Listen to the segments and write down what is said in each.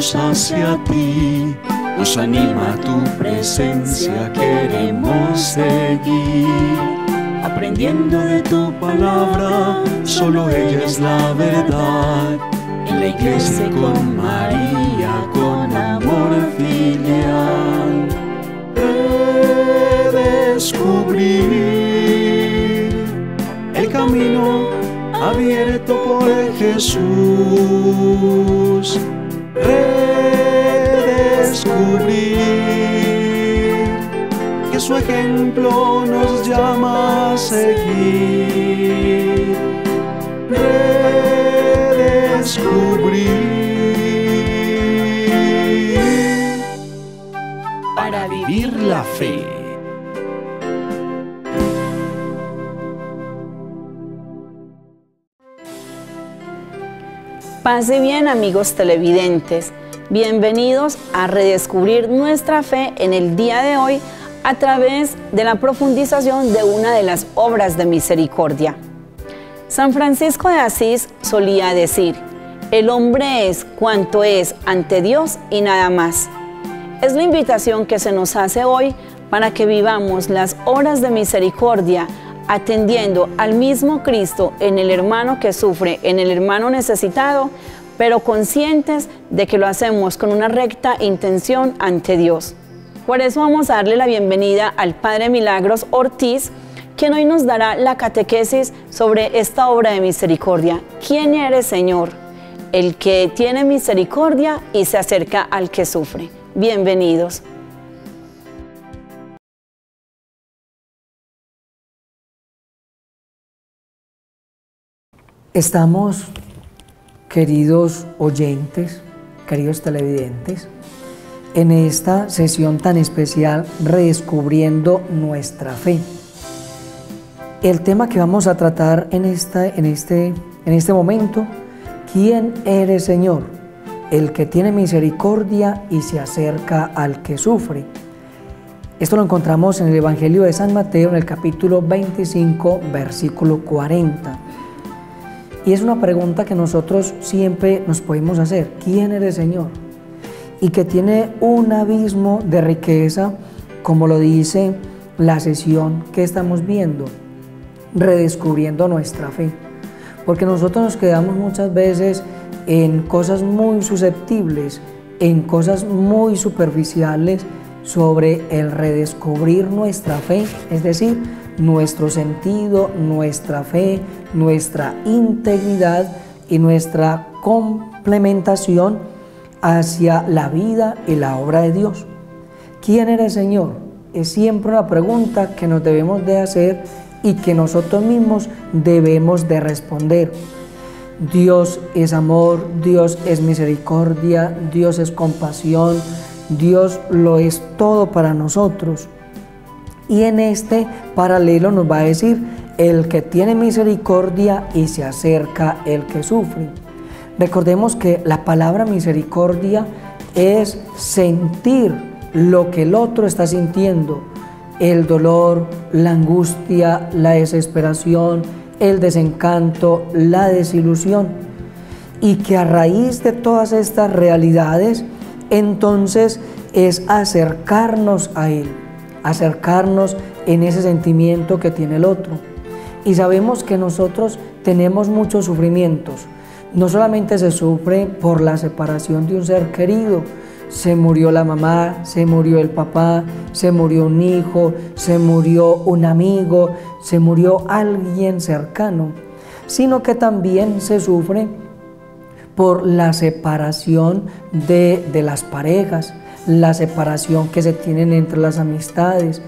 miramos hacia ti, nos anima tu presencia, queremos seguir. Aprendiendo de tu palabra, solo ella es la verdad. En la iglesia con María, con amor filial, redescubrir el camino abierto por Jesús. Redescubrir que su ejemplo nos llama a seguir. Redescubrir para vivir la fe. Paz y bien, amigos televidentes. Bienvenidos a redescubrir nuestra fe en el día de hoy a través de la profundización de una de las obras de misericordia. San Francisco de Asís solía decir: el hombre es cuanto es ante Dios y nada más. Es la invitación que se nos hace hoy para que vivamos las obras de misericordia atendiendo al mismo Cristo en el hermano que sufre, en el hermano necesitado, pero conscientes de que lo hacemos con una recta intención ante Dios. Por eso vamos a darle la bienvenida al Padre Milagros Ortiz, quien hoy nos dará la catequesis sobre esta obra de misericordia. ¿Quién eres, Señor? El que tiene misericordia y se acerca al que sufre. Bienvenidos. Estamos, queridos oyentes, queridos televidentes, en esta sesión tan especial, redescubriendo nuestra fe. El tema que vamos a tratar en este momento: ¿quién eres, Señor? El que tiene misericordia y se acerca al que sufre. Esto lo encontramos en el Evangelio de San Mateo, en el capítulo 25, versículo 40. Y es una pregunta que nosotros siempre nos podemos hacer: ¿quién eres, Señor? Y que tiene un abismo de riqueza, como lo dice la sesión que estamos viendo, redescubriendo nuestra fe. Porque nosotros nos quedamos muchas veces en cosas muy susceptibles, en cosas muy superficiales sobre el redescubrir nuestra fe, es decir, nuestro sentido, nuestra fe, nuestra integridad y nuestra complementación hacia la vida y la obra de Dios. ¿Quién eres, Señor? Es siempre una pregunta que nos debemos de hacer y que nosotros mismos debemos de responder. Dios es amor, Dios es misericordia, Dios es compasión, Dios lo es todo para nosotros. Y en este paralelo nos va a decir: el que tiene misericordia y se acerca el que sufre. Recordemos que la palabra misericordia es sentir lo que el otro está sintiendo: el dolor, la angustia, la desesperación, el desencanto, la desilusión. Y que a raíz de todas estas realidades, entonces es acercarnos a Él, acercarnos en ese sentimiento que tiene el otro. Y sabemos que nosotros tenemos muchos sufrimientos. No solamente se sufre por la separación de un ser querido: se murió la mamá, se murió el papá, se murió un hijo, se murió un amigo, se murió alguien cercano, sino que también se sufre por la separación de las parejas, la separación que se tienen entre las amistades,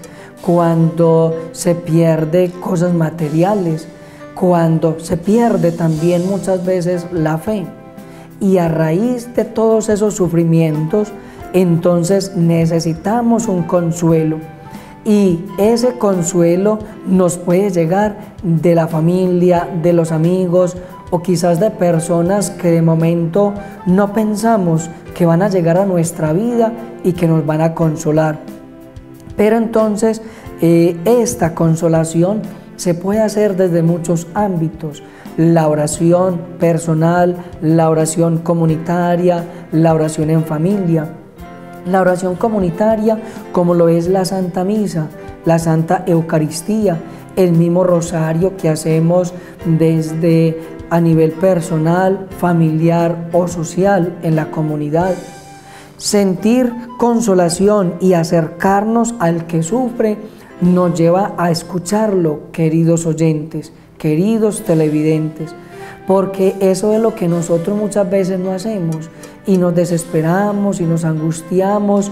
cuando se pierde cosas materiales, cuando se pierde también muchas veces la fe. Y a raíz de todos esos sufrimientos, entonces necesitamos un consuelo. Y ese consuelo nos puede llegar de la familia, de los amigos, o quizás de personas que de momento no pensamos que van a llegar a nuestra vida y que nos van a consolar. Pero entonces esta consolación se puede hacer desde muchos ámbitos: la oración personal, la oración comunitaria, la oración en familia. La oración comunitaria, como lo es la Santa Misa, la Santa Eucaristía, el mismo rosario que hacemos desde a nivel personal, familiar o social en la comunidad. Sentir consolación y acercarnos al que sufre nos lleva a escucharlo, queridos oyentes, queridos televidentes, porque eso es lo que nosotros muchas veces no hacemos y nos desesperamos y nos angustiamos.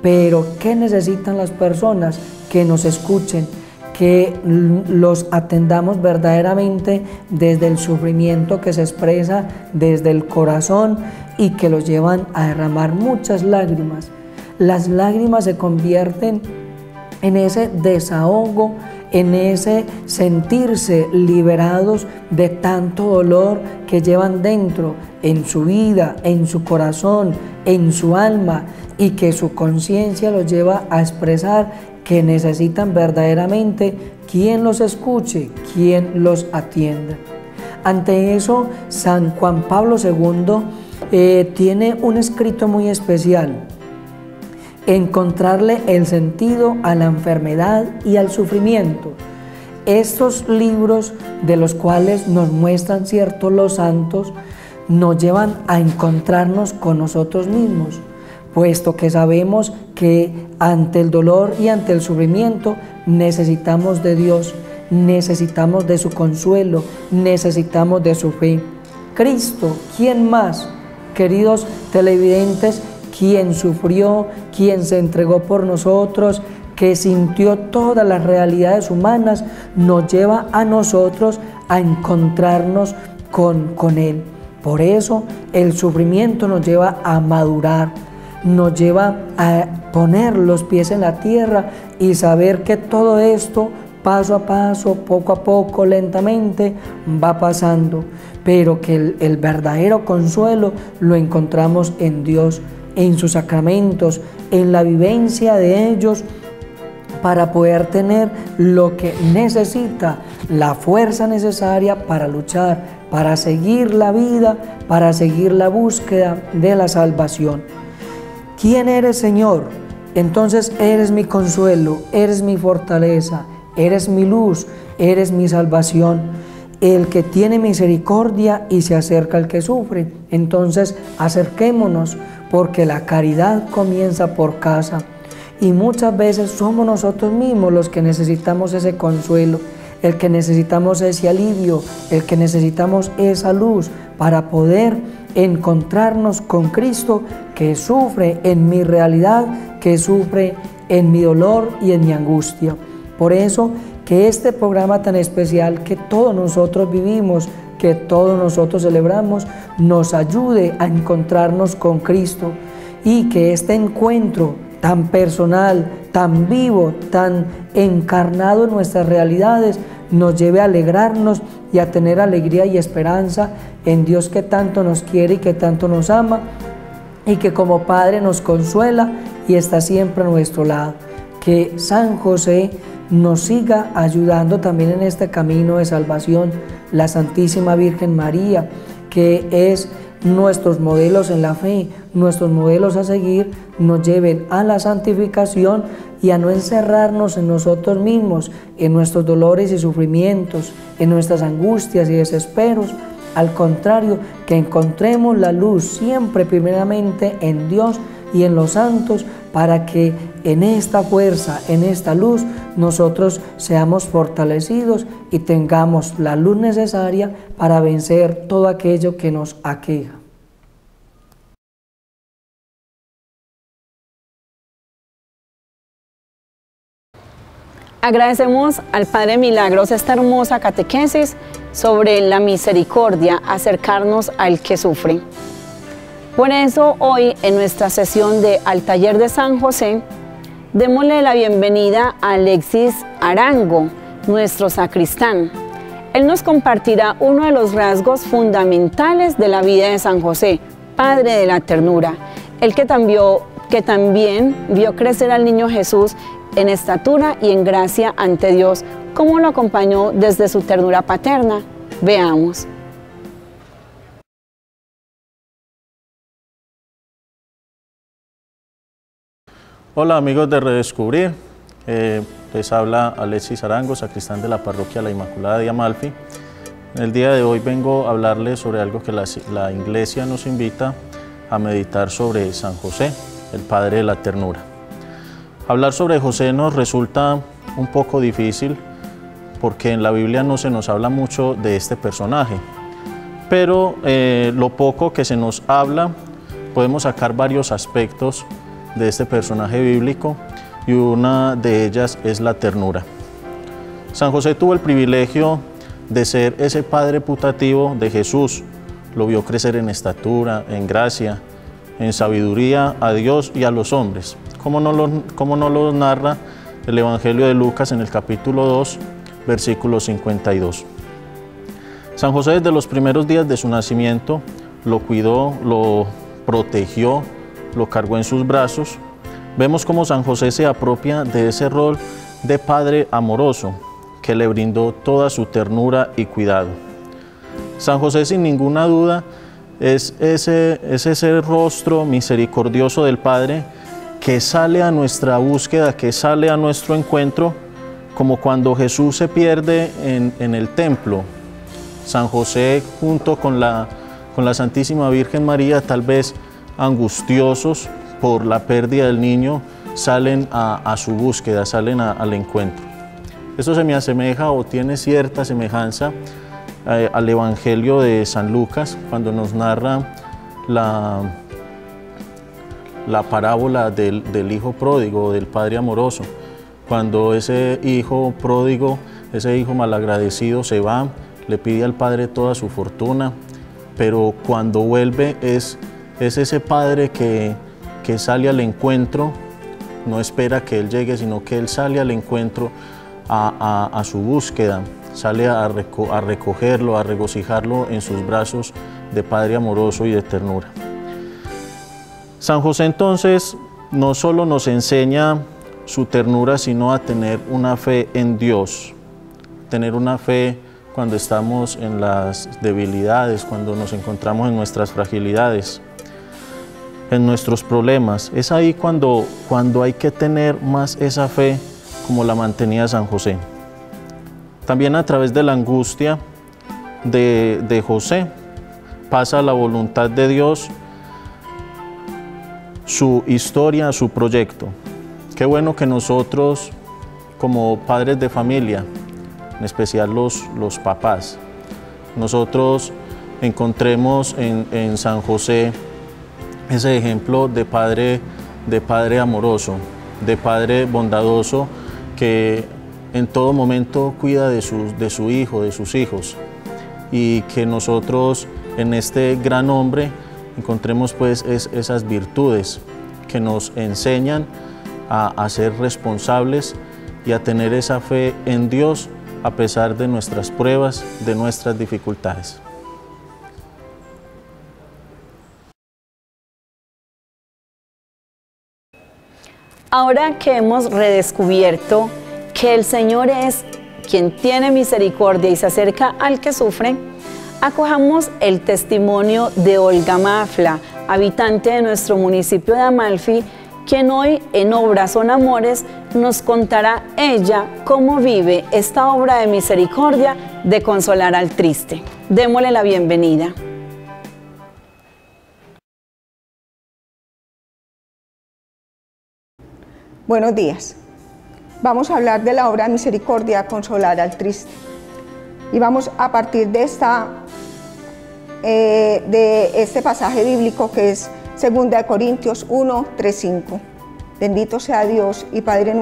Pero ¿qué necesitan las personas? Que nos escuchen, que los atendamos verdaderamente desde el sufrimiento que se expresa desde el corazón y que los llevan a derramar muchas lágrimas. Las lágrimas se convierten en ese desahogo, en ese sentirse liberados de tanto dolor que llevan dentro, en su vida, en su corazón, en su alma, y que su conciencia los lleva a expresar que necesitan verdaderamente quien los escuche, quien los atienda. Ante eso, San Juan Pablo II tiene un escrito muy especial: encontrarle el sentido a la enfermedad y al sufrimiento. Estos libros, de los cuales nos muestran ciertos los santos, nos llevan a encontrarnos con nosotros mismos, puesto que sabemos que ante el dolor y ante el sufrimiento necesitamos de Dios, necesitamos de su consuelo, necesitamos de su fe. Cristo, ¿quién más? Queridos televidentes, quien sufrió, quien se entregó por nosotros, que sintió todas las realidades humanas, nos lleva a nosotros a encontrarnos con Él. Por eso el sufrimiento nos lleva a madurar, nos lleva a poner los pies en la tierra y saber que todo esto, paso a paso, poco a poco, lentamente, va pasando, pero que el verdadero consuelo lo encontramos en Dios, en sus sacramentos, en la vivencia de ellos, para poder tener lo que necesita, la fuerza necesaria para luchar, para seguir la vida, para seguir la búsqueda de la salvación. ¿Quién eres, Señor? Entonces eres mi consuelo, eres mi fortaleza, eres mi luz, eres mi salvación, el que tiene misericordia y se acerca al que sufre. Entonces acerquémonos, porque la caridad comienza por casa. Y muchas veces somos nosotros mismos los que necesitamos ese consuelo, el que necesitamos ese alivio, el que necesitamos esa luz para poder encontrarnos con Cristo, que sufre en mi realidad, que sufre en mi dolor y en mi angustia. Por eso, que este programa tan especial que todos nosotros vivimos, que todos nosotros celebramos, nos ayude a encontrarnos con Cristo, y que este encuentro tan personal, tan vivo, tan encarnado en nuestras realidades, nos lleve a alegrarnos y a tener alegría y esperanza en Dios, que tanto nos quiere y que tanto nos ama, y que como Padre nos consuela y está siempre a nuestro lado. Que San José nos siga ayudando también en este camino de salvación, la Santísima Virgen María, que es nuestros modelos en la fe, nuestros modelos a seguir, nos lleven a la santificación y a no encerrarnos en nosotros mismos, en nuestros dolores y sufrimientos, en nuestras angustias y desesperos. Al contrario, que encontremos la luz siempre primeramente en Dios y en los santos, para que en esta fuerza, en esta luz, nosotros seamos fortalecidos y tengamos la luz necesaria para vencer todo aquello que nos aqueja. Agradecemos al Padre Milagros esta hermosa catequesis sobre la misericordia, acercarnos al que sufre. Por eso hoy en nuestra sesión de Al Taller de San José, démosle la bienvenida a Alexis Arango, nuestro sacristán. Él nos compartirá uno de los rasgos fundamentales de la vida de San José, Padre de la Ternura, el que también vio crecer al niño Jesús en estatura y en gracia ante Dios, como lo acompañó desde su ternura paterna. Veamos. Hola amigos de Redescubrir, les habla Alexis Arango, sacristán de la parroquia La Inmaculada de Amalfi. En el día de hoy vengo a hablarles sobre algo que la Iglesia nos invita a meditar sobre San José, el Padre de la Ternura. Hablar sobre José nos resulta un poco difícil porque en la Biblia no se nos habla mucho de este personaje, pero lo poco que se nos habla podemos sacar varios aspectos de este personaje bíblico y una de ellas es la ternura. San José tuvo el privilegio de ser ese padre putativo de Jesús. Lo vio crecer en estatura, en gracia, en sabiduría a Dios y a los hombres. ¿Cómo no lo narra el Evangelio de Lucas en el capítulo 2, versículo 52? San José desde los primeros días de su nacimiento lo cuidó, lo protegió, lo cargó en sus brazos. Vemos cómo San José se apropia de ese rol de padre amoroso que le brindó toda su ternura y cuidado. San José, sin ninguna duda, es ese rostro misericordioso del Padre que sale a nuestra búsqueda, que sale a nuestro encuentro, como cuando Jesús se pierde en el templo. San José, junto con la Santísima Virgen María, tal vez angustiosos por la pérdida del niño, salen a su búsqueda, salen al encuentro. Esto se me asemeja o tiene cierta semejanza al Evangelio de San Lucas, cuando nos narra la parábola del hijo pródigo, del padre amoroso, cuando ese hijo pródigo, ese hijo malagradecido se va, le pide al padre toda su fortuna, pero cuando vuelve es ese padre que sale al encuentro, no espera que él llegue, sino que él sale al encuentro a su búsqueda, sale a recogerlo, a regocijarlo en sus brazos de Padre amoroso y de ternura. San José entonces no solo nos enseña su ternura, sino a tener una fe en Dios, tener una fe cuando estamos en las debilidades, cuando nos encontramos en nuestras fragilidades, en nuestros problemas. Es ahí cuando hay que tener más esa fe como la mantenía San José. También a través de la angustia de José pasa la voluntad de Dios, su historia, su proyecto. Qué bueno que nosotros, como padres de familia, en especial los papás, nosotros encontremos en San José ese ejemplo de padre amoroso, de padre bondadoso, que en todo momento cuida de su hijo, de sus hijos, y que nosotros en este gran hombre encontremos pues esas virtudes que nos enseñan a ser responsables y a tener esa fe en Dios a pesar de nuestras pruebas, de nuestras dificultades. Ahora que hemos redescubierto que el Señor es quien tiene misericordia y se acerca al que sufre, acojamos el testimonio de Olga Mafla, habitante de nuestro municipio de Amalfi, quien hoy en Obras Son Amores nos contará ella cómo vive esta obra de misericordia de consolar al triste. Démosle la bienvenida. Buenos días. Vamos a hablar de la obra de misericordia, consolar al triste. Y vamos a partir de este pasaje bíblico que es 2 Corintios 1, 3, 5. Bendito sea Dios y Padre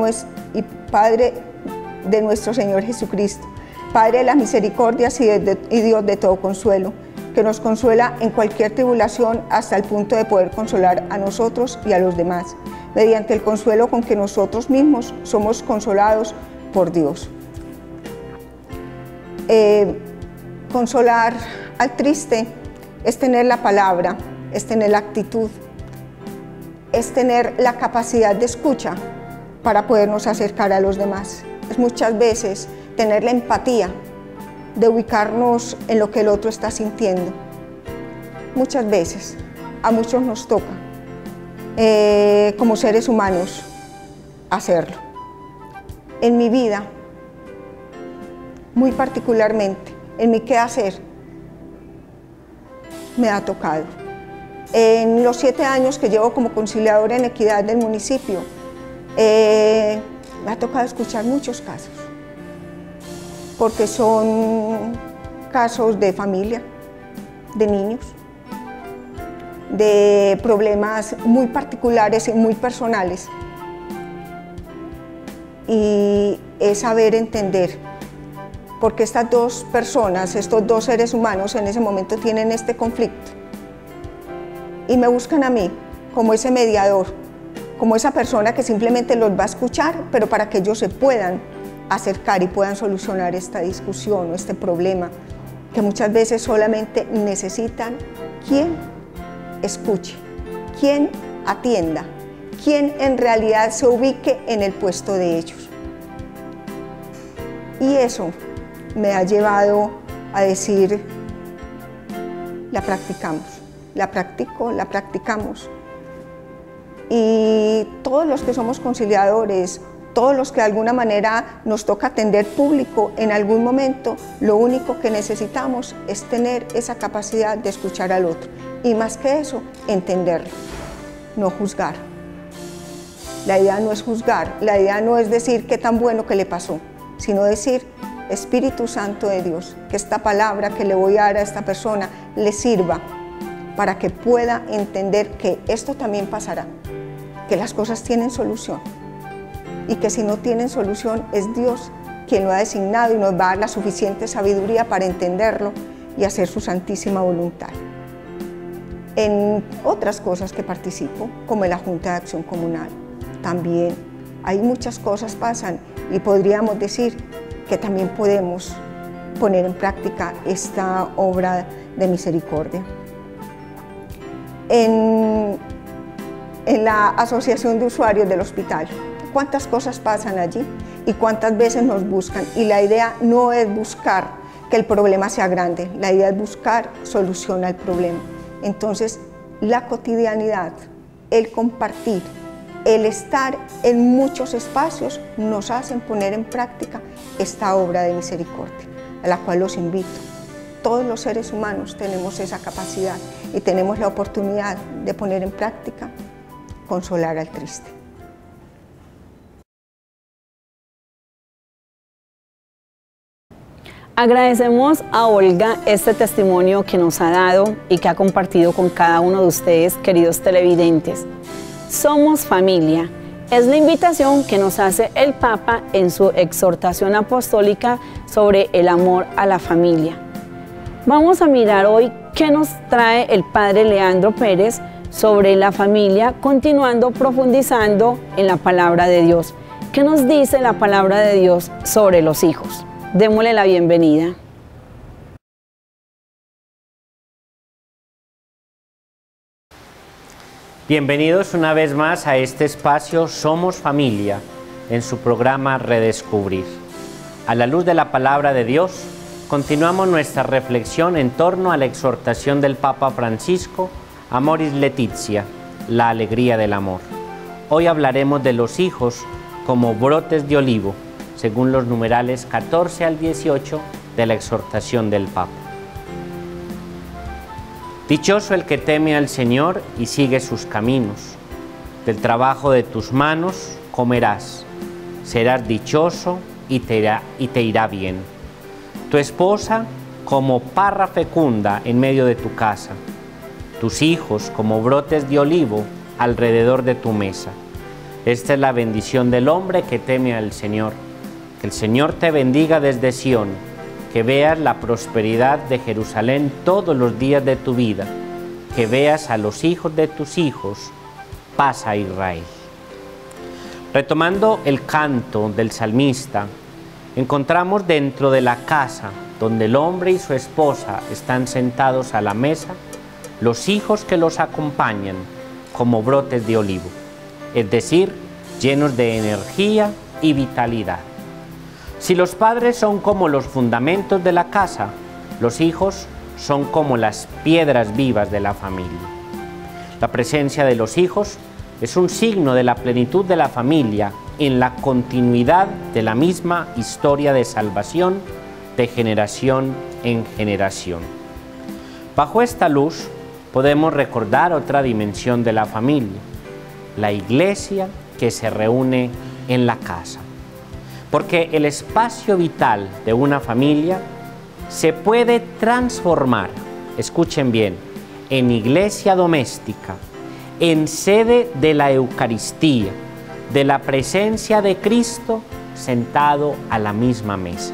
de nuestro Señor Jesucristo, Padre de las misericordias y Dios de todo consuelo, que nos consuela en cualquier tribulación hasta el punto de poder consolar a nosotros y a los demás, mediante el consuelo con que nosotros mismos somos consolados por Dios. Consolar al triste es tener la palabra, es tener la actitud, es tener la capacidad de escucha para podernos acercar a los demás. Es muchas veces tener la empatía de ubicarnos en lo que el otro está sintiendo. Muchas veces, a muchos nos toca, como seres humanos, hacerlo. En mi vida, muy particularmente, en mi quehacer, me ha tocado. En los 7 años que llevo como conciliadora en equidad del municipio, me ha tocado escuchar muchos casos, porque son casos de familia, de niños, de problemas muy particulares y muy personales. Y es saber entender por qué estas dos personas, estos dos seres humanos en ese momento tienen este conflicto. Y me buscan a mí como ese mediador, como esa persona que simplemente los va a escuchar, pero para que ellos se puedan acercar y puedan solucionar esta discusión o este problema, que muchas veces solamente necesitan quien escuche, quien atienda, quien en realidad se ubique en el puesto de ellos. Y eso me ha llevado a decir, la practicamos, la practico, la practicamos. Y todos los que somos conciliadores, todos los que de alguna manera nos toca atender público en algún momento, lo único que necesitamos es tener esa capacidad de escuchar al otro. Y más que eso, entenderlo, no juzgar. La idea no es juzgar, la idea no es decir qué tan bueno que le pasó, sino decir, Espíritu Santo de Dios, que esta palabra que le voy a dar a esta persona le sirva para que pueda entender que esto también pasará, que las cosas tienen solución y que si no tienen solución es Dios quien lo ha designado y nos va a dar la suficiente sabiduría para entenderlo y hacer su santísima voluntad. En otras cosas que participo, como en la Junta de Acción Comunal, también hay muchas cosas pasan y podríamos decir que también podemos poner en práctica esta obra de misericordia. En la Asociación de Usuarios del Hospital, ¿cuántas cosas pasan allí y cuántas veces nos buscan? Y la idea no es buscar que el problema sea grande, la idea es buscar solución al problema. Entonces, la cotidianidad, el compartir, el estar en muchos espacios nos hacen poner en práctica esta obra de misericordia, a la cual los invito. Todos los seres humanos tenemos esa capacidad y tenemos la oportunidad de poner en práctica, consolar al triste. Agradecemos a Olga este testimonio que nos ha dado y que ha compartido con cada uno de ustedes, queridos televidentes. Somos familia. Es la invitación que nos hace el Papa en su exhortación apostólica sobre el amor a la familia. Vamos a mirar hoy qué nos trae el Padre Leandro Pérez sobre la familia, continuando profundizando en la palabra de Dios. ¿Qué nos dice la palabra de Dios sobre los hijos? Démosle la bienvenida. Bienvenidos una vez más a este espacio Somos Familia, en su programa Redescubrir. A la luz de la palabra de Dios, continuamos nuestra reflexión en torno a la exhortación del Papa Francisco, Amoris Laetitia, la alegría del amor. Hoy hablaremos de los hijos como brotes de olivo, según los numerales 14 al 18 de la exhortación del Papa. Dichoso el que teme al Señor y sigue sus caminos. Del trabajo de tus manos comerás. Serás dichoso y te irá bien. Tu esposa como parra fecunda en medio de tu casa. Tus hijos como brotes de olivo alrededor de tu mesa. Esta es la bendición del hombre que teme al Señor. Que el Señor te bendiga desde Sión, que veas la prosperidad de Jerusalén todos los días de tu vida, que veas a los hijos de tus hijos, paz a Israel. Retomando el canto del salmista, encontramos dentro de la casa, donde el hombre y su esposa están sentados a la mesa, los hijos que los acompañan como brotes de olivo, es decir, llenos de energía y vitalidad. Si los padres son como los fundamentos de la casa, los hijos son como las piedras vivas de la familia. La presencia de los hijos es un signo de la plenitud de la familia en la continuidad de la misma historia de salvación de generación en generación. Bajo esta luz podemos recordar otra dimensión de la familia, la iglesia que se reúne en la casa. Porque el espacio vital de una familia se puede transformar, escuchen bien, en iglesia doméstica, en sede de la Eucaristía, de la presencia de Cristo sentado a la misma mesa,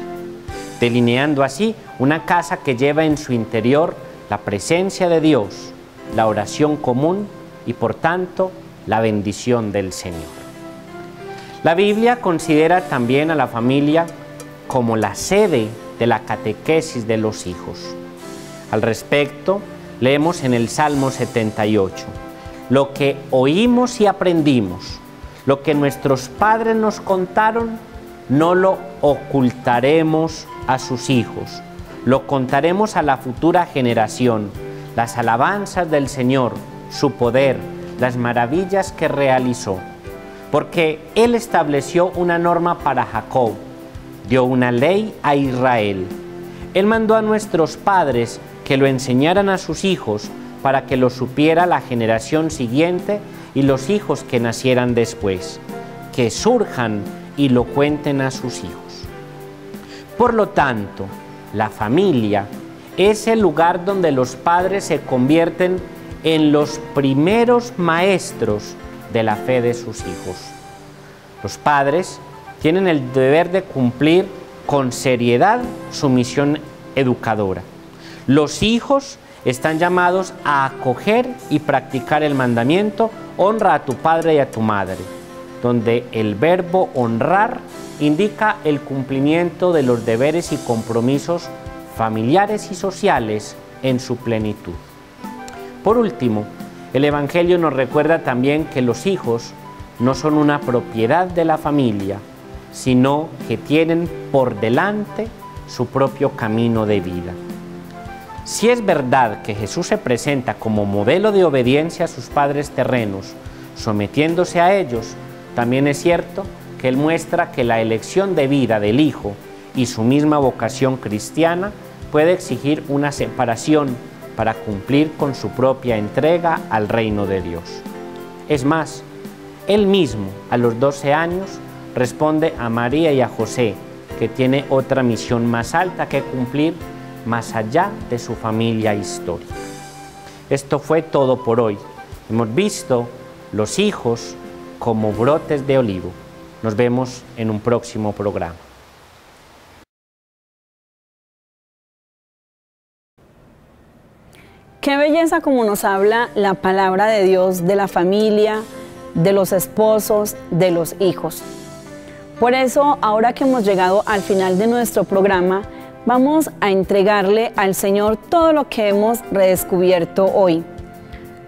delineando así una casa que lleva en su interior la presencia de Dios, la oración común y por tanto la bendición del Señor. La Biblia considera también a la familia como la sede de la catequesis de los hijos. Al respecto, leemos en el Salmo 78, lo que oímos y aprendimos, lo que nuestros padres nos contaron, no lo ocultaremos a sus hijos, lo contaremos a la futura generación, las alabanzas del Señor, su poder, las maravillas que realizó. Porque Él estableció una norma para Jacob, dio una ley a Israel. Él mandó a nuestros padres que lo enseñaran a sus hijos para que lo supiera la generación siguiente y los hijos que nacieran después, que surjan y lo cuenten a sus hijos. Por lo tanto, la familia es el lugar donde los padres se convierten en los primeros maestros de la fe de sus hijos. Los padres tienen el deber de cumplir con seriedad su misión educadora. Los hijos están llamados a acoger y practicar el mandamiento honra a tu padre y a tu madre, donde el verbo honrar indica el cumplimiento de los deberes y compromisos familiares y sociales en su plenitud. Por último, el Evangelio nos recuerda también que los hijos no son una propiedad de la familia, sino que tienen por delante su propio camino de vida. Si es verdad que Jesús se presenta como modelo de obediencia a sus padres terrenos, sometiéndose a ellos, también es cierto que Él muestra que la elección de vida del Hijo y su misma vocación cristiana puede exigir una separación para cumplir con su propia entrega al reino de Dios. Es más, Él mismo, a los 12 años, responde a María y a José, que tiene otra misión más alta que cumplir más allá de su familia histórica. Esto fue todo por hoy. Hemos visto los hijos como brotes de olivo. Nos vemos en un próximo programa. Qué belleza como nos habla la palabra de Dios de la familia, de los esposos, de los hijos. Por eso, ahora que hemos llegado al final de nuestro programa, vamos a entregarle al Señor todo lo que hemos redescubierto hoy.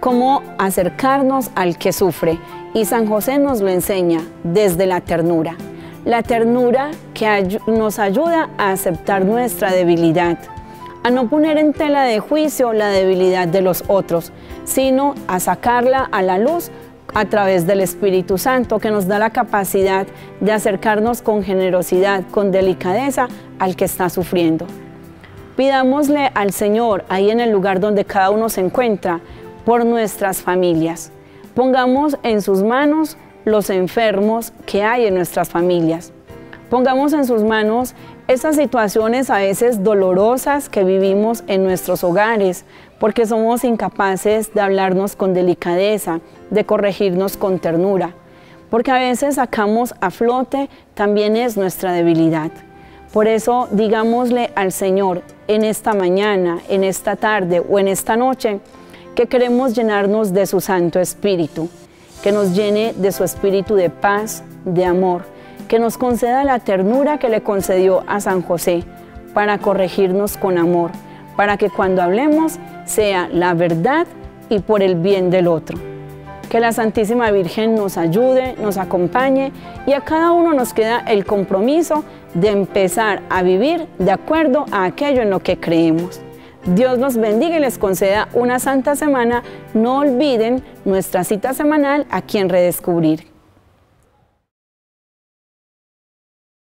Cómo acercarnos al que sufre. Y San José nos lo enseña desde la ternura. La ternura que nos ayuda a aceptar nuestra debilidad, a no poner en tela de juicio la debilidad de los otros, sino a sacarla a la luz a través del Espíritu Santo, que nos da la capacidad de acercarnos con generosidad, con delicadeza al que está sufriendo. Pidámosle al Señor, ahí en el lugar donde cada uno se encuentra, por nuestras familias. Pongamos en sus manos los enfermos que hay en nuestras familias. Pongamos en sus manos esas situaciones a veces dolorosas que vivimos en nuestros hogares, porque somos incapaces de hablarnos con delicadeza, de corregirnos con ternura, porque a veces sacamos a flote también es nuestra debilidad. Por eso digámosle al Señor en esta mañana, en esta tarde o en esta noche, que queremos llenarnos de su Santo Espíritu, que nos llene de su espíritu de paz, de amor, que nos conceda la ternura que le concedió a San José para corregirnos con amor, para que cuando hablemos sea la verdad y por el bien del otro. Que la Santísima Virgen nos ayude, nos acompañe y a cada uno nos queda el compromiso de empezar a vivir de acuerdo a aquello en lo que creemos. Dios los bendiga y les conceda una santa semana. No olviden nuestra cita semanal aquí en Redescubrir.